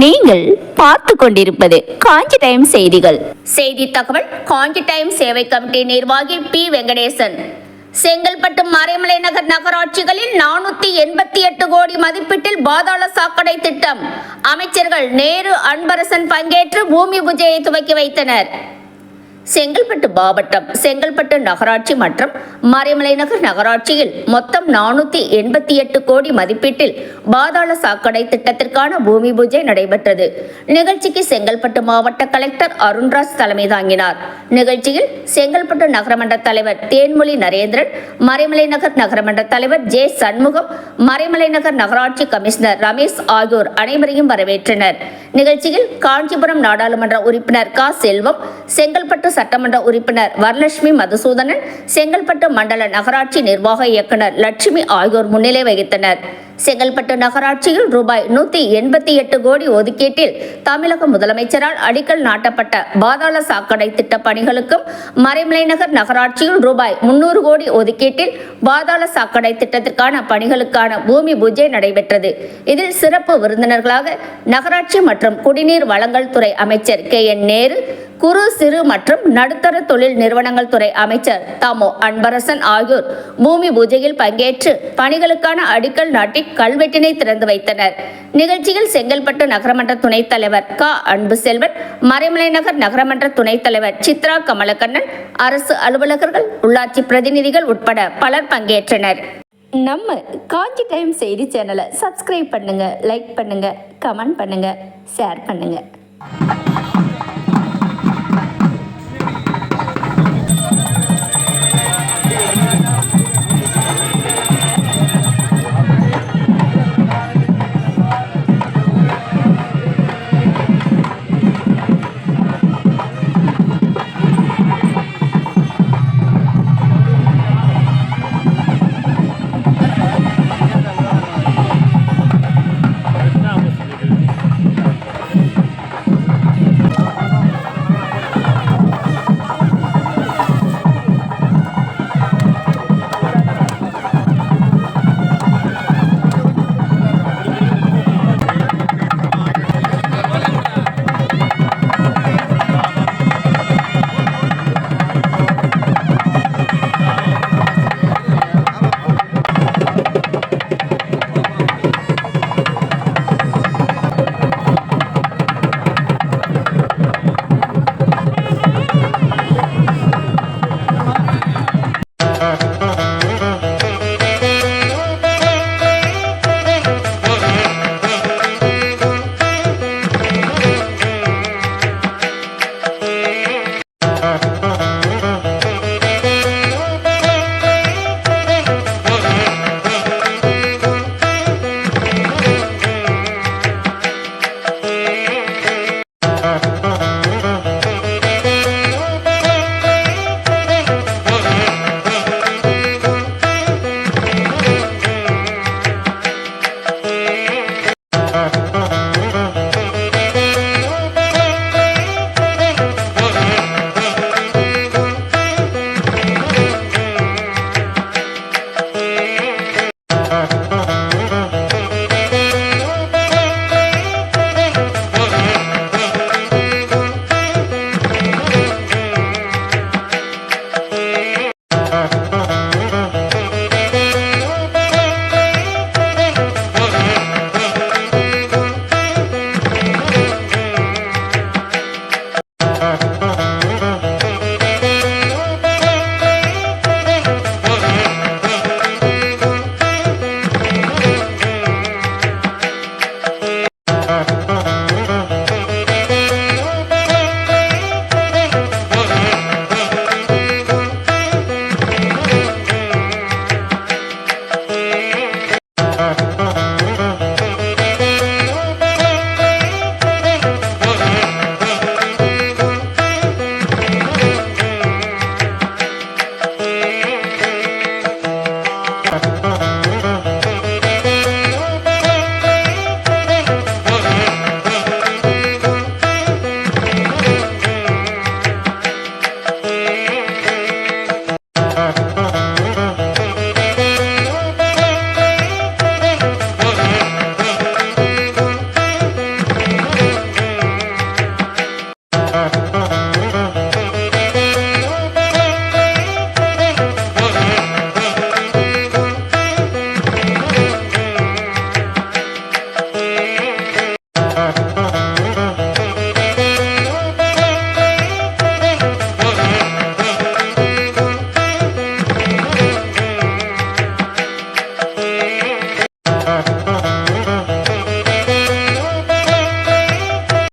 நீங்கள் பார்த்து கொண்டிருப்பது காஞ்சி டைம் செய்திகள். செய்தி தகவல். காஞ்சி டைம் சேவை கமிட்டி நிர்வாகி பி. வெங்கடேசன். செங்கல்பட்டு மறைமலை நகர் நகராட்சிகளில் 488 கோடி மதிப்பீட்டில் பாதாள சாக்கடை திட்டம். அமைச்சர்கள் நேரு, அன்பரசன் பங்கேற்று பூமி பூஜையை துவக்கி வைத்தனர். செங்கல்பட்டு மாவட்டம் செங்கல்பட்டு நகராட்சி மற்றும் மறைமலை நகர் நகராட்சியில் மொத்தம் 488 கோடி மதிப்பீட்டில் பாதாள சாக்கடை திட்டத்திற்கான பூமி பூஜை நடைபெற்றது. நிகழ்ச்சிக்கு செங்கல்பட்டு மாவட்ட கலெக்டர் அருண்ராஜ் தலைமை தாங்கினார். நிகழ்ச்சியில் செங்கல்பட்டு நகரமன்ற தலைவர் தேன்மொழி நரேந்திரன், மறைமலை நகர் நகரமன்ற தலைவர் ஜே. சண்முகம், மறைமலை நகர் நகராட்சி கமிஷனர் ரமேஷ் ஆகியோர் அனைவரையும் வரவேற்றனர். நிகழ்ச்சியில் காஞ்சிபுரம் நாடாளுமன்ற உறுப்பினர் க. செல்வம், செங்கல்பட்டு சட்டமன்ற உறுப்பினர் வரலட்சுமி மதுசூதனன், செங்கல்பட்டு மண்டல நகராட்சி நிர்வாக இயக்குனர் லட்சுமி ஆகியோர் முன்னிலை வகித்தனர். செங்கல்பட்டு நகராட்சியில் ரூபாய் 188 கோடி ஒதுக்கீட்டில் தமிழக முதலமைச்சரால் அடிக்கல் நாட்டப்பட்ட பாதாள சாக்கடை திட்ட பணிகளுக்கும், மறைமலை நகர் நகராட்சியில் ரூபாய் 300 கோடி ஒதுக்கீட்டில் பாதாள சாக்கடை திட்டத்திற்கான பணிகளுக்கான பூமி பூஜை நடைபெற்றது. இதில் சிறப்பு விருந்தினர்களாக நகராட்சி மற்றும் குடிநீர் வழங்கல் துறை அமைச்சர் கே. என். நேரு, குறு, சிறு மற்றும் நடுத்தர தொழில் நிறுவனங்கள் துறை அமைச்சர் தாமோ அன்பரசன் ஆகியோர் பூமி பூஜையில் பங்கேற்று பணிகளுக்கான அடிக்கல் நாட்டி கல்வெட்டினை திறந்து வைத்தனர். நிகழ்ச்சியில் செங்கல்பட்டு நகரமன்ற துணைத் தலைவர் க. அன்புசெல்வன், மறைமலை நகர் நகரமன்ற துணைத் தலைவர் சித்ரா கமலக்கண்ணன், அரசு அலுவலகர்கள், உள்ளாட்சி பிரதிநிதிகள் உட்பட பலர் பங்கேற்றனர். நம்ம காஞ்சி டைம் செய்தி சேனலை சப்ஸ்கிரைப் பண்ணுங்க, லைக் பண்ணுங்க, கமெண்ட் பண்ணுங்க, ஷேர் பண்ணுங்க.